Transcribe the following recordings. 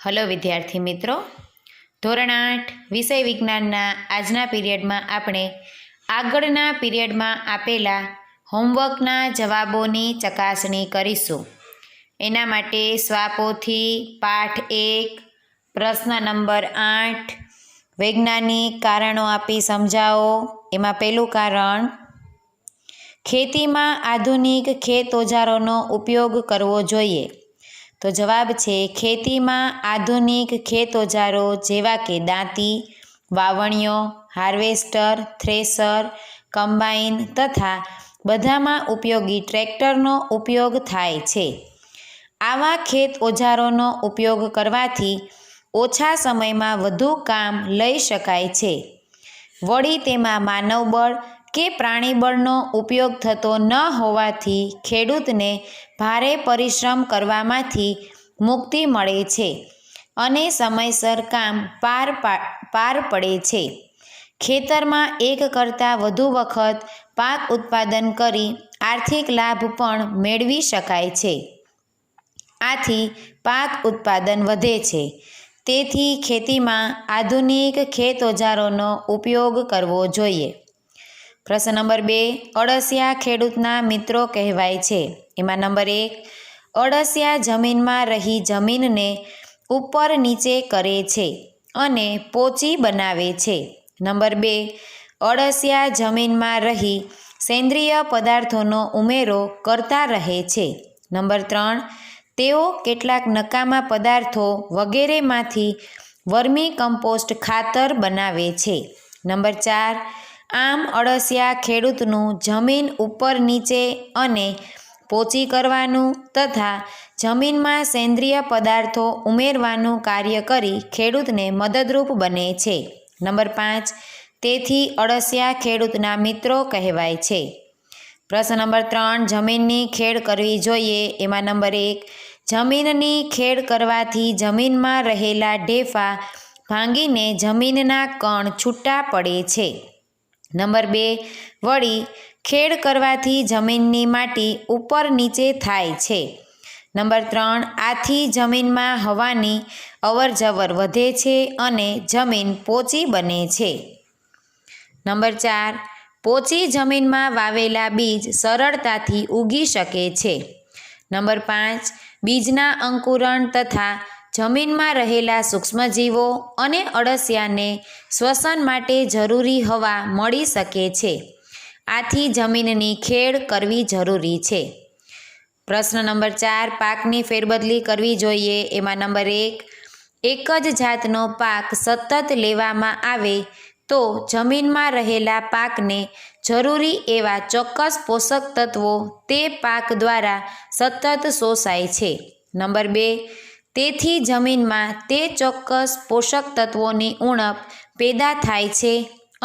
Hello વિદ્યાર્થી મિત્રો, ધોરણ 8 વિષય વિજ્ઞાનના આજના પીરિયડમાં આપણે આગળના પીરિયડમાં આપેલા હોમવર્કના જવાબોની ચકાસણી કરીશું. એના માટે સ્વાપોથી પાઠ 1 પ્રશ્ન નંબર 8 વૈજ્ઞાનિક કારણો આપી સમજાવો. એમાં પહેલું કારણ, ખેતીમાં આધુનિક ખેત ઓજારોનો ઉપયોગ કરવો જોઈએ. તો જવાબ છે ખેતીમાં આધુનિક ખેત ઓજારો જેવા કે દાંતી, વાવણીઓ, હાર્વેસ્ટર, થ્રેસર, કમ્બાઈન તથા બધામાં ઉપયોગી ટ્રેક્ટરનો ઉપયોગ થાય છે. આવા ખેત ઓજારોનો ઉપયોગ કરવાથી ઓછા સમયમાં વધુ કામ લઈ શકાય છે. વળી તેમાં માનવબળ કે પ્રાણીબળનો ઉપયોગ થતો ન હોવાથી ખેડૂતને ભારે પરિશ્રમ કરવામાંથી મુક્તિ મળે છે અને સમયસર કામ પાર પડે છે. ખેતરમાં એક કરતાં વધુ વખત પાક ઉત્પાદન કરી આર્થિક લાભ પણ મેળવી શકાય છે. આથી પાક ઉત્પાદન વધે છે. તેથી ખેતીમાં આધુનિક ખેત ઓજારોનો ઉપયોગ કરવો જોઈએ. પ્રશ્ન નંબર 2, અળસિયા ખેડૂતના મિત્રો કહેવાય છે. એમાં નંબર 1, અળસિયા જમીનમાં રહી જમીનને ઉપર નીચે કરે છે અને પોચી બનાવે છે. નંબર 2, અળસિયા જમીનમાં રહી સેન્દ્રિય પદાર્થોનો ઉમેરો કરતા રહે છે. નંબર 3, તેઓ કેટલાક નકામા પદાર્થો વગેરેમાંથી વર્મી કમ્પોસ્ટ ખાતર બનાવે છે. નંબર 4, આમ અળસિયા ખેડૂતનું જમીન ઉપર નીચે અને પોચી કરવાનું તથા જમીનમાં સેન્દ્રિય પદાર્થો ઉમેરવાનું કાર્ય કરી ખેડૂતને મદદરૂપ બને છે. નંબર 5, તેથી અળસિયા ખેડૂતના મિત્રો કહેવાય છે. પ્રશ્ન નંબર 3, જમીનની ખેડ કરવી જોઈએ. એમાં નંબર 1, જમીનની ખેડ કરવાથી જમીનમાં રહેલા ઢેફા ભાંગીને જમીનના કણ છૂટા પડે છે. નંબર 2, વળી ખેડ કરવાથી જમીનની માટી ઉપર નીચે થાય છે. નંબર 3, આથી જમીનમાં હવાની અવરજવર વધે છે અને જમીન પોચી બને છે. નંબર 4, પોચી જમીનમાં વાવેલા બીજ સરળતાથી ઉગી શકે છે. નંબર 5, બીજના અંકુરણ તથા જમીનમાં રહેલા સૂક્ષ્મજીવો અને અળસિયાને શ્વસન માટે જરૂરી હવા મળી શકે છે. આથી જમીનની ખેડ કરવી જરૂરી છે. પ્રશ્ન નંબર 4, પાકની ફેરબદલી કરવી જોઈએ. એમાં નંબર 1, એક જ જાતનો પાક સતત લેવામાં આવે તો જમીનમાં રહેલા પાકને જરૂરી એવા ચોક્કસ પોષક તત્વો તે પાક દ્વારા સતત શોષાય છે. નંબર 2, તેથી જમીનમાં તે ચોક્કસ પોષક તત્વોની ઉણપ પેદા થાય છે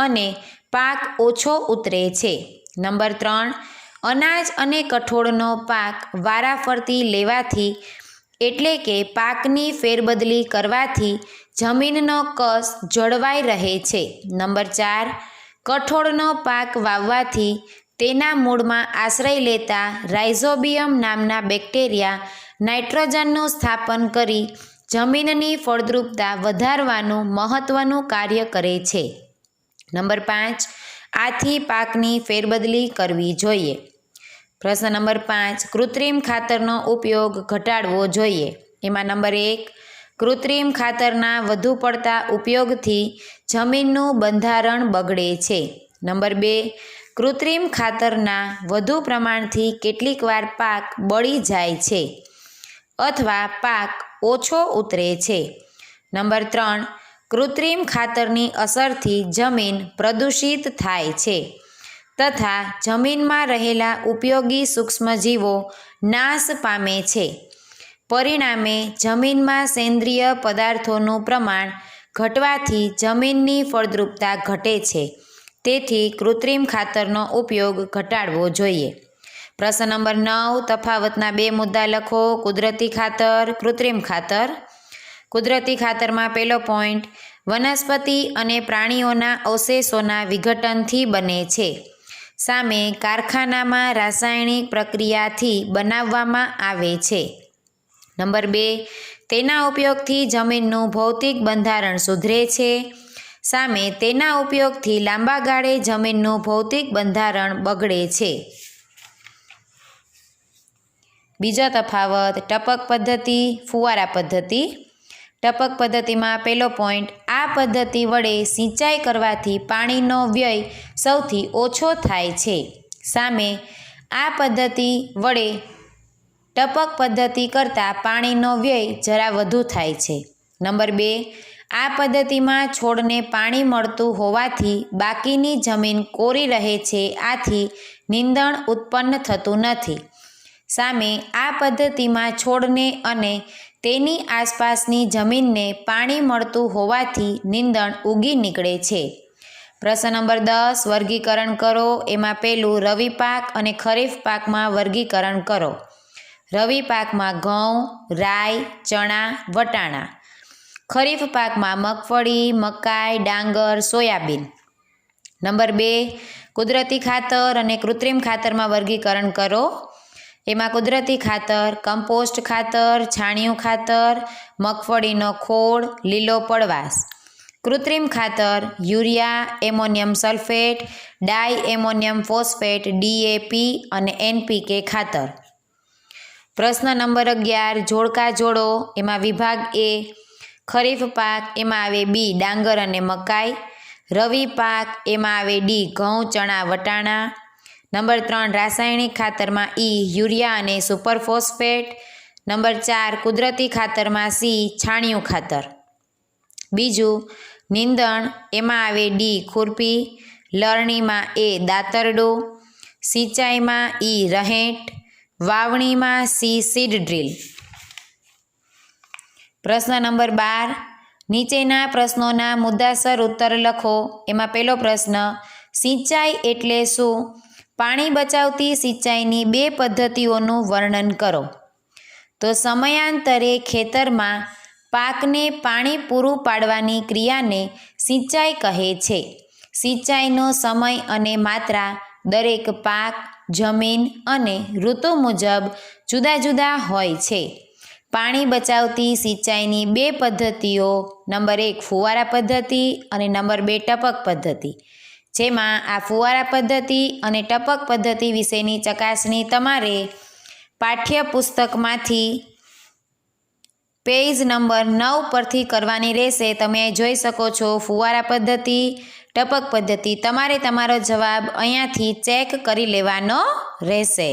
અને પાક ઓછો ઉતરે છે. નંબર 3, અનાજ અને કઠોળનો પાક વારાફરતી લેવાથી એટલે કે પાકની ફેરબદલી કરવાથી જમીનનો કસ જળવાઈ રહે છે. નંબર 4, કઠોળનો પાક વાવવાથી તેના મૂળમાં આશ્રય લેતા રાઇઝોબિયમ નામના બેક્ટેરિયા નાઇટ્રોજનનું સ્થાપન કરી જમીનની ફળદ્રુપતા વધારવાનું મહત્ત્વનું કાર્ય કરે છે. નંબર 5, આથી પાકની ફેરબદલી કરવી જોઈએ. પ્રશ્ન નંબર 5, કૃત્રિમ ખાતરનો ઉપયોગ ઘટાડવો જોઈએ. એમાં નંબર 1, કૃત્રિમ ખાતરના વધુ પડતા ઉપયોગથી જમીનનું બંધારણ બગડે છે. નંબર 2, કૃત્રિમ ખાતરના વધુ પ્રમાણથી કેટલીકવાર પાક બળી જાય છે અથવા પાક ઓછો ઉતરે છે. નંબર 3, કૃત્રિમ ખાતરની અસરથી જમીન પ્રદૂષિત થાય છે તથા જમીનમાં રહેલા ઉપયોગી સૂક્ષ્મજીવો નાશ પામે છે. પરિણામે જમીનમાં સેન્દ્રિય પદાર્થોનું પ્રમાણ ઘટવાથી જમીનની ફળદ્રુપતા ઘટે છે. તેથી કૃત્રિમ ખાતરનો ઉપયોગ ઘટાડવો જોઈએ. પ્રશ્ન નંબર 9, તફાવતના 2 મુદ્દા લખો. કુદરતી ખાતર, કૃત્રિમ ખાતર. કુદરતી ખાતરમાં પહેલો પોઈન્ટ, વનસ્પતિ અને પ્રાણીઓના અવશેષોના વિઘટનથી બને છે. સામે કારખાનામાં રાસાયણિક પ્રક્રિયાથી બનાવવામાં આવે છે. નંબર 2, તેના ઉપયોગથી જમીનનું ભૌતિક બંધારણ સુધરે છે. સામે તેના ઉપયોગથી લાંબા ગાળે જમીનનું ભૌતિક બંધારણ બગડે છે. બીજો તફાવત ટપક પદ્ધતિ, ફુવારા પદ્ધતિ. ટપક પદ્ધતિમાં પહેલો પોઈન્ટ, આ પદ્ધતિ વડે સિંચાઈ કરવાથી પાણીનો વ્યય સૌથી ઓછો થાય છે. સામે આ પદ્ધતિ વડે ટપક પદ્ધતિ કરતાં પાણીનો વ્યય જરા વધુ થાય છે. નંબર 2, આ પદ્ધતિમાં છોડને પાણી મળતું હોવાથી બાકીની જમીન કોરી રહે છે, આથી નીંદણ ઉત્પન્ન થતું નથી. સામે આ પદ્ધતિમાં છોડને અને તેની આસપાસની જમીનને પાણી મળતું હોવાથી નીંદણ ઉગી નીકળે છે. પ્રશ્ન નંબર 10, વર્ગીકરણ કરો. એમાં પહેલું, રવિ પાક અને ખરીફ પાકમાં વર્ગીકરણ કરો. રવિ પાકમાં ઘઉં, રાઈ, ચણા, વટાણા. ખરીફ પાકમાં મગફળી, મકાઈ, ડાંગર, સોયાબીન. નંબર 2, કુદરતી ખાતર અને કૃત્રિમ ખાતરમાં વર્ગીકરણ કરો. એમાં કુદરતી ખાતર, કમ્પોસ્ટ ખાતર, છાણિયું ખાતર, મગફળીનો ખોળ, લીલો પડવાશ. કૃત્રિમ ખાતર, યુરિયા, એમોનિયમ સલ્ફેટ, ડાઈ એમોનિયમ ફોસ્ફેટ, DAP અને NPK ખાતર. પ્રશ્ન નંબર 11, જોડકા જોડો. એમાં વિભાગ A, ખરીફ પાક, એમાં આવે B, ડાંગર અને મકાઈ. રવિ પાક, એમાં આવે D, ઘઉં, ચણા, વટાણા. નંબર 3, રાસાયણિક ખાતરમાં E, યુરિયા અને સુપર ફોસ્ફેટ. નંબર 4, કુદરતી ખાતરમાં C, છાણિયું ખાતર. બીજું, નીંદણ, એમાં આવે D, ખુરપી. લણણીમાં A, દાતરડું. સિંચાઈમાં E, રહેંટ. વાવણીમાં C, seed drill. પ્રશ્ન નંબર 12, નીચેના પ્રશ્નોના મુદ્દાસર ઉત્તર લખો. એમાં પહેલો પ્રશ્ન, સિંચાઈ એટલે શું? પાણી બચાવતી સિંચાઈની 2 પદ્ધતિઓનું વર્ણન કરો. તો સમયાંતરે ખેતરમાં પાકને પાણી પૂરું પાડવાની ક્રિયાને સિંચાઈ કહે છે. સિંચાઈનો સમય અને માત્રા દરેક પાક, જમીન અને ઋતુ મુજબ જુદા જુદા હોય છે. પાણી બચાવતી સિંચાઈની 2 પદ્ધતિઓ, નંબર 1 ફુવારા પદ્ધતિ અને નંબર 2 ટપક પદ્ધતિ. જેમાં આ ફુવારા પદ્ધતિ અને ટપક પદ્ધતિ વિશેની ચકાસણી તમારે પાઠ્યપુસ્તકમાંથી પેજ નંબર 9 પરથી કરવાની રહેશે. તમે જોઈ શકો છો ફુવારા પદ્ધતિ, ટપક પદ્ધતિ. તમારે તમારો જવાબ અહીંયાથી ચેક કરી લેવાનો રહેશે.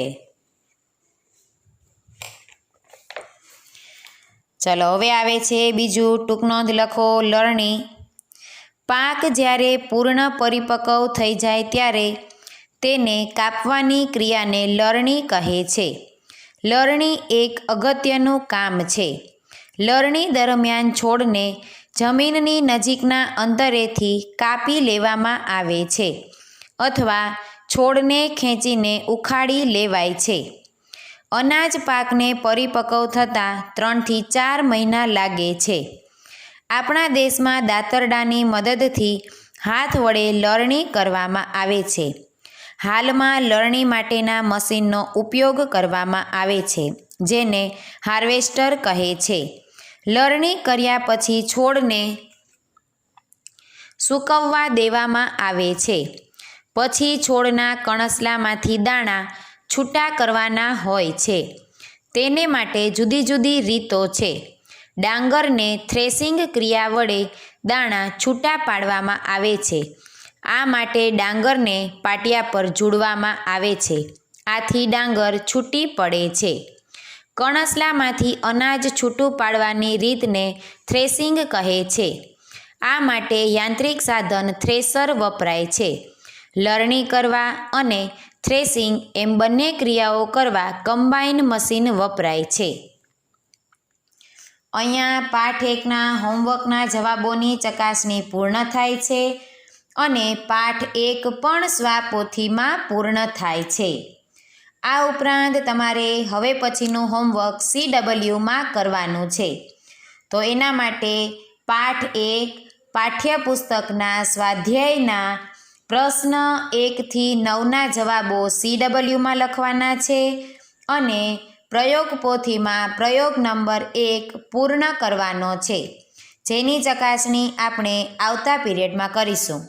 ચલો હવે આવે છે બીજું, ટૂંક નોંધ લખો. લણણી. પાક જ્યારે પૂર્ણ પરિપક્વ થઈ જાય ત્યારે તેને કાપવાની ક્રિયાને લણણી કહે છે. લણણી એક અગત્યનું કામ છે. લણણી દરમિયાન છોડને જમીનની નજીકના અંતરેથી કાપી લેવામાં આવે છે અથવા છોડને ખેંચીને ઉખાડી લેવાય છે. અનાજ પાકને પરિપક્વ થતાં 3 થી 4 મહિના લાગે છે. આપણા દેશમાં દાતરડાની મદદથી હાથ વડે લણણી કરવામાં આવે છે. હાલમાં લણણી માટેના મશીનનો ઉપયોગ કરવામાં આવે છે, જેને હાર્વેસ્ટર કહે છે. લણણી કર્યા પછી છોડને સૂકવવા દેવામાં આવે છે. પછી છોડના કણસલામાંથી દાણા છૂટા કરવાના હોય છે. તેને માટે જુદી જુદી રીતો છે. ડાંગરને થ્રેશિંગ ક્રિયા વડે દાણા છૂટા પાડવામાં આવે છે. આ માટે ડાંગરને પાટિયા પર ઝૂડવામાં આવે છે. આથી ડાંગર છૂટી પડે છે. કણસલામાંથી અનાજ છૂટું પાડવાની રીતને થ્રેશિંગ કહે છે. આ માટે યાંત્રિક સાધન થ્રેશર વપરાય છે. લણણી કરવા અને થ્રેશિંગ એમ બંને ક્રિયાઓ કરવા કમ્બાઈન મશીન વપરાય છે. અહીંયા પાઠ 1ના હોમવર્કના જવાબોની ચકાસણી પૂર્ણ થાય છે અને પાઠ 1 પણ સ્વાપોથીમાં પૂર્ણ થાય છે. આ ઉપરાંત તમારે હવે પછીનું હોમવર્ક CWમાં કરવાનું છે. તો એના માટે પાઠ 1 પાઠ્યપુસ્તકના સ્વાધ્યાયના પ્રશ્ન 1 થી 9ના જવાબો CWમાં લખવાના છે અને પ્રયોગ પોથીમાં પ્રયોગ નંબર 1 પૂર્ણ કરવાનો છે, જેની ચકાસણી આપણે આવતા પીરિયડમાં કરીશું.